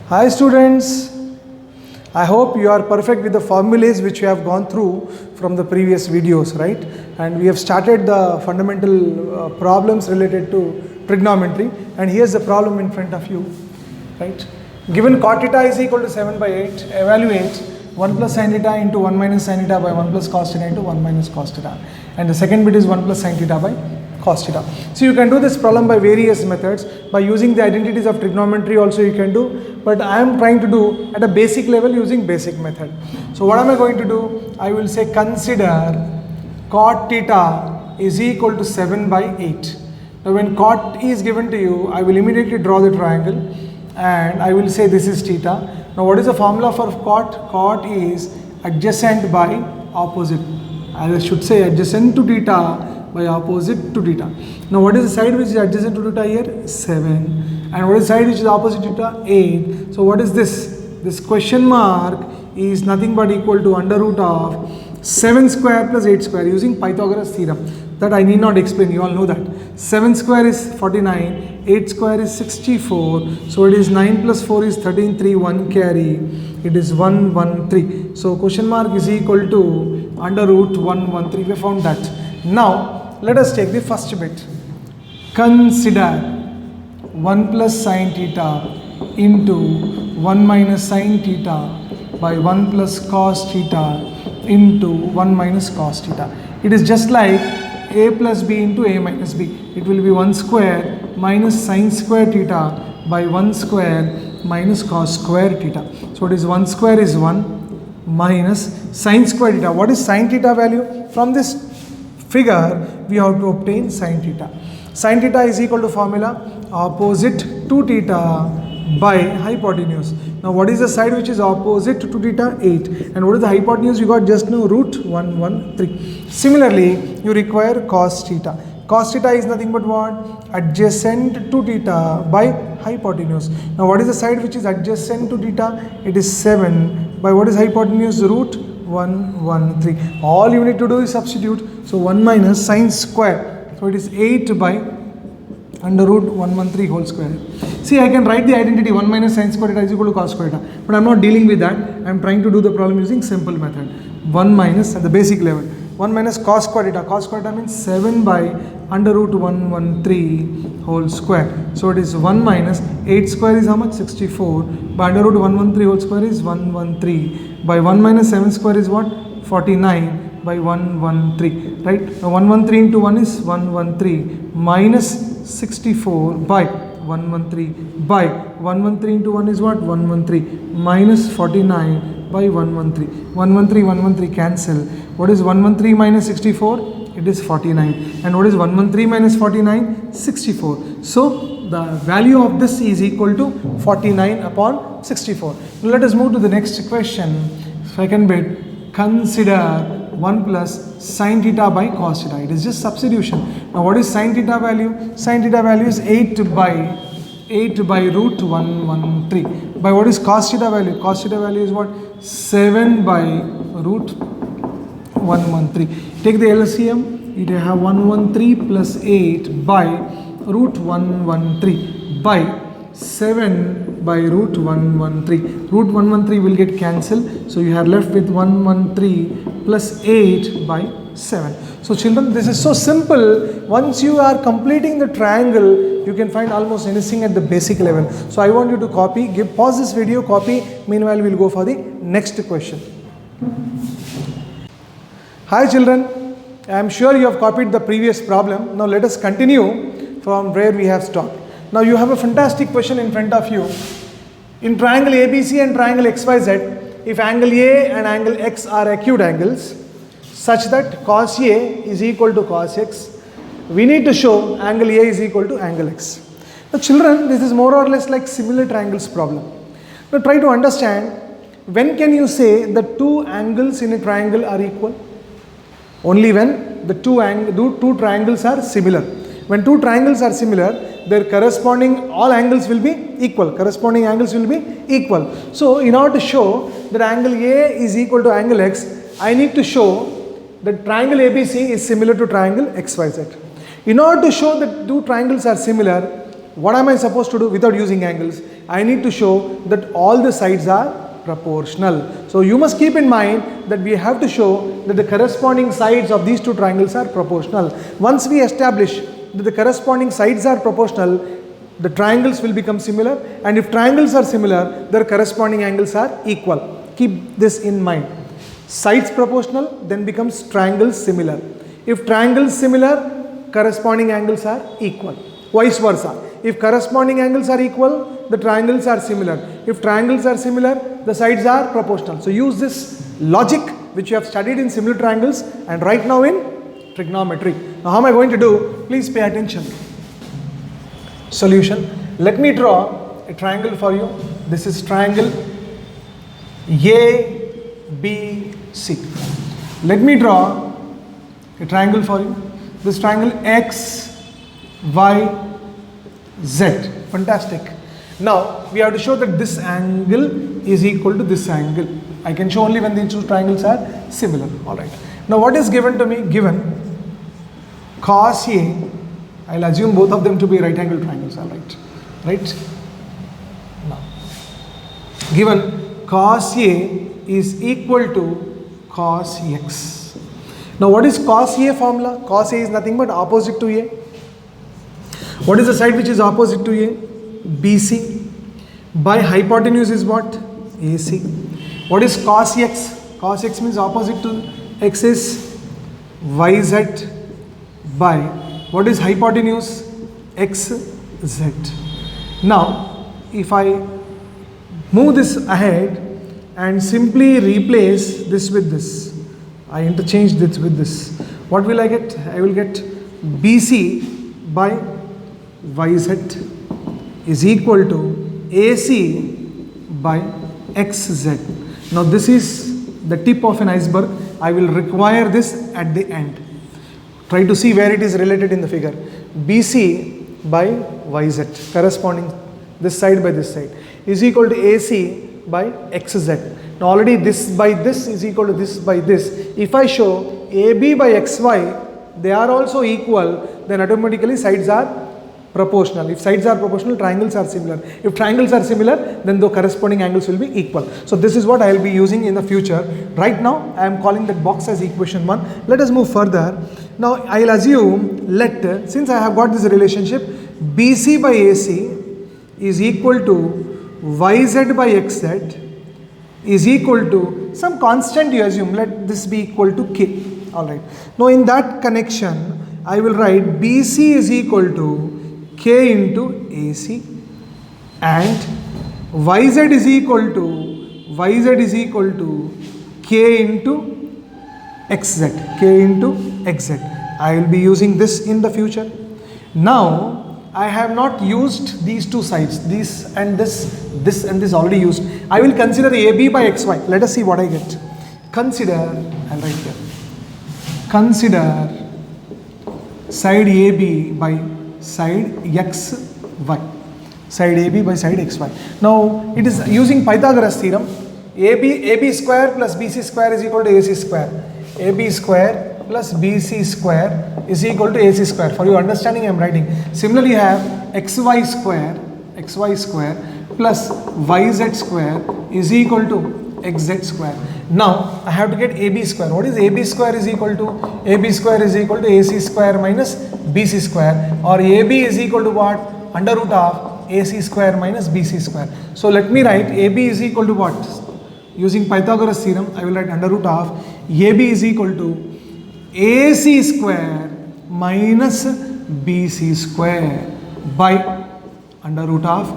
Hi students, I hope you are perfect with the formulas which you have gone through from the previous videos, right? And we have started the fundamental problems related to trigonometry, and here's the problem in front of you, right? Given cot theta is equal to 7 by 8, evaluate 1 plus sin theta into 1 minus sin theta by 1 plus cos theta into 1 minus cos theta, and the second bit is 1 plus sin theta by cos theta. So you can do this problem by various methods. By using the identities of trigonometry also you can do, but I am trying to do at a basic level using basic method. So what am I going to do? I will say consider cot theta is equal to 7 by 8. Now when cot is given to you, I will immediately draw the triangle and I will say this is theta. Now what is the formula for cot? Cot is adjacent by opposite. I should say adjacent to theta by opposite to theta. Now what is the side which is adjacent to theta here? 7. And what is the side which is opposite to theta? 8. So what is this? This question mark is nothing but equal to under root of 7 square plus 8 square using Pythagoras theorem. That I need not explain, you all know that. 7 square is 49, 8 square is 64. So it is 9 plus 4 is 13, 3, 1 carry. It is 1, 1, 3. So question mark is equal to under root 1, 1, 3. We found that. Now let us take the first bit. Consider 1 plus sin theta into 1 minus sin theta by 1 plus cos theta into 1 minus cos theta. It is just like a plus b into a minus b. It will be 1 square minus sin square theta by 1 square minus cos square theta. So it is 1 square is 1 minus sin square theta. What is sin theta value? From this figure we have to obtain sin theta. Sin theta is equal to formula opposite to theta by hypotenuse. Now what is the side which is opposite to theta? 8. And what is the hypotenuse? You got just now root 1, 1, 3. Similarly, you require cos theta. Cos theta is nothing but what? Adjacent to theta by hypotenuse. Now what is the side which is adjacent to theta? It is 7 by what is hypotenuse? Root 1, 1, 3. All you need to do is substitute. So 1 minus sin square. So it is 8 by under root 113 whole square. See, I can write the identity 1 minus sin square theta is equal to cos square theta. But I am not dealing with that. I am trying to do the problem using simple method. 1 minus at the basic level. 1 minus cos square theta. Cos square theta means 7 by under root 113 whole square. So it is 1 minus 8 square is how much? 64. By under root 113 whole square is 113. By 1 minus 7 square is what? 49 by 113. Right? Now 113 into 1 is 113 minus 64 by 113 by 113 into 1 is what? 113 minus 49 by 113. 113, 113 cancel. What is 113 minus 64? It is 49. And what is 113 minus 49? 64. So the value of this is equal to 49 upon 64. Now let us move to the next question. Second bit. Consider 1 plus sin theta by cos theta. It is just substitution. Now what is sin theta value? Sin theta value is 8 by root 113. By what is cos theta value? Cos theta value is what? 7 by root 113. Take the LCM. You have 113 plus 8 by root 113 by 7 by root 113. Root 113 will get cancelled. So you are left with 113 plus 8 by 7. So children, this is so simple. Once you are completing the triangle, you can find almost anything at the basic level. So I want you to copy, pause this video, copy. Meanwhile, we will go for the next question. Hi children, I am sure you have copied the previous problem. Now let us continue from where we have stopped. Now you have a fantastic question in front of you. In triangle ABC and triangle XYZ, if angle A and angle X are acute angles such that cos A is equal to cos X, we need to show angle A is equal to angle X. Now children, this is more or less like similar triangles problem. Now try to understand, when can you say the two angles in a triangle are equal? Only when the two triangles are similar. When two triangles are similar, their corresponding all angles will be equal. Corresponding angles will be equal. So in order to show that angle A is equal to angle X, I need to show that triangle ABC is similar to triangle XYZ. In order to show that two triangles are similar, what am I supposed to do without using angles? I need to show that all the sides are proportional. So you must keep in mind that we have to show that the corresponding sides of these two triangles are proportional. Once we establish that the corresponding sides are proportional, the triangles will become similar, and if triangles are similar, their corresponding angles are equal. Keep this in mind. Sides proportional, then becomes triangles similar. If triangles similar, corresponding angles are equal. Vice versa. If corresponding angles are equal, the triangles are similar. If triangles are similar, the sides are proportional. So use this logic which you have studied in similar triangles and right now in trigonometry. Now how am I going to do? Please pay attention. Solution. Let me draw a triangle for you. This is triangle ABC. Let me draw a triangle for you. This triangle XYZ. Fantastic. Now we have to show that this angle is equal to this angle. I can show only when these two triangles are similar. Alright. Now what is given to me? Given cos A. I'll assume both of them to be right angle triangles. Alright. Right? Now given cos A is equal to cos X. Now what is cos A formula? Cos A is nothing but opposite to A. What is the side which is opposite to A? BC. By hypotenuse is what? AC. What is cos X? Cos X means opposite to X is YZ by what is hypotenuse? XZ. Now if I move this ahead and simply replace this with this, I interchange this with this, what will I get? I will get BC by YZ is equal to AC by XZ. Now this is the tip of an iceberg. I will require this at the end. Try to see where it is related in the figure. BC by YZ corresponding this side by this side is equal to AC by XZ. Now already this by this is equal to this by this. If I show AB by XY, they are also equal, then automatically sides are proportional. If sides are proportional, triangles are similar. If triangles are similar, then the corresponding angles will be equal. So this is what I will be using in the future. Right now, I am calling that box as equation 1. Let us move further. Now I will assume, since I have got this relationship, BC by AC is equal to YZ by XZ is equal to some constant you assume, let this be equal to K. Alright. Now in that connection, I will write BC is equal to K into AC and YZ is equal to K into XZ. K into XZ. I will be using this in the future. Now I have not used these two sides, this and this already used. I will consider AB by XY. Let us see what I get. Consider, I'll write here. Consider side AB by side XY. Side AB by side XY. Now it is using Pythagoras theorem. AB square plus BC square is equal to AC square. AB square plus BC square is equal to AC square. For your understanding I am writing. Similarly you have XY square plus YZ square is equal to XZ square. Now I have to get AB square. What is AB square is equal to? AB square is equal to AC square minus BC square, or AB is equal to what? Under root of AC square minus BC square. So let me write AB is equal to what? Using Pythagoras theorem, I will write under root of AB is equal to AC square minus BC square by under root of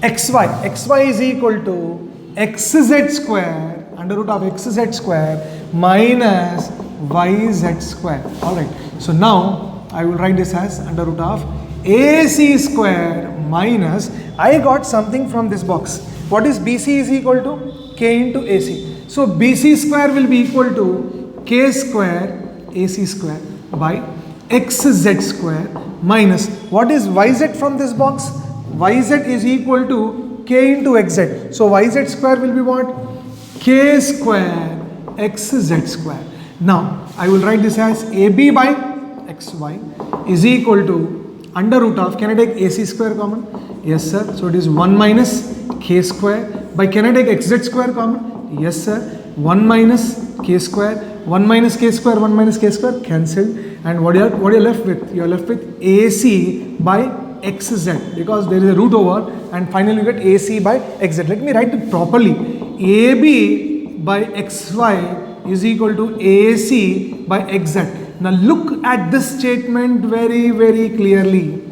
XY. XY is equal to XZ square under root of XZ square minus YZ square. Alright. So now I will write this as under root of AC square minus, I got something from this box. What is BC is equal to? K into AC. So BC square will be equal to K square AC square by XZ square minus, what is YZ from this box? YZ is equal to K into XZ. So YZ square will be what? K square XZ square. Now I will write this as AB by XY is equal to under root of, can I take AC square common? Yes, sir. So it is 1 minus k square. By can I take xz square common? Yes, sir. 1 minus k square. 1 minus k square, 1 minus k square cancelled. And what you're left with? You're left with AC by xz, because there is a root over, and finally you get AC by xz. Let me write it properly. AB by xy is equal to AC by xz. Now look at this statement very, very clearly.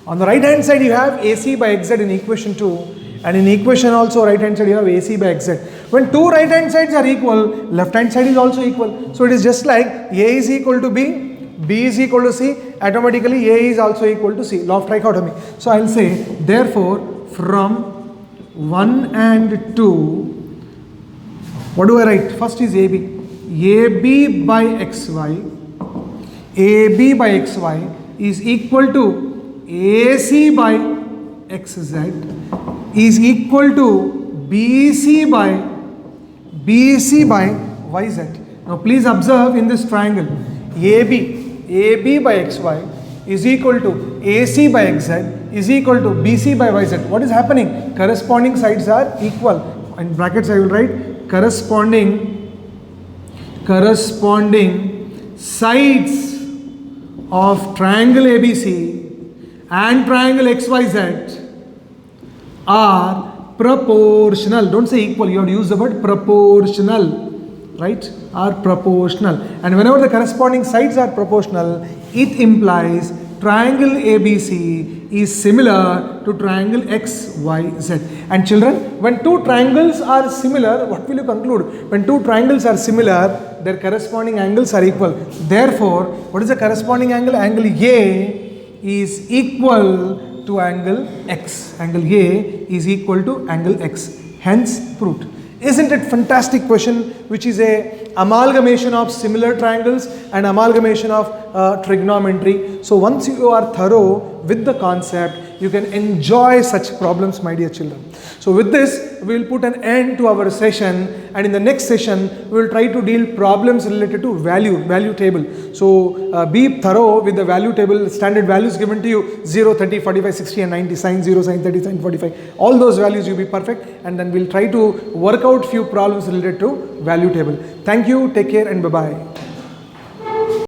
On the right hand side you have AC by xz in equation 2, and in equation also right hand side you have AC by xz. When two right hand sides are equal, left hand side is also equal. So it is just like A is equal to B, B is equal to C, automatically A is also equal to C, law of trichotomy. So I will say, therefore from 1 and 2, what do I write? First is AB. AB by xy, AB by xy is equal to AC by xz is equal to BC by yz. Now please observe in this triangle, AB by xy is equal to AC by xz is equal to BC by yz. What is happening? Corresponding sides are equal. In brackets I will write corresponding sides of triangle ABC and triangle XYZ are proportional. Don't say equal, you have to use the word proportional, right? Are proportional. And whenever the corresponding sides are proportional, it implies triangle ABC is similar to triangle XYZ. And children, when two triangles are similar, what will you conclude? When two triangles are similar, their corresponding angles are equal. Therefore, what is the corresponding angle? Angle A is equal to angle X. Angle A is equal to angle X. Hence, proved. Isn't it fantastic question, which is a amalgamation of similar triangles and amalgamation of trigonometry. So once you are thorough with the concept, you can enjoy such problems, my dear children. So with this, we will put an end to our session, and in the next session, we will try to deal problems related to value table. So be thorough with the value table, standard values given to you, 0, 30, 45, 60 and 90, sin 0, sin 30, sin 45. All those values will be perfect, and then we'll try to work out few problems related to value table. Thank you, take care and bye-bye.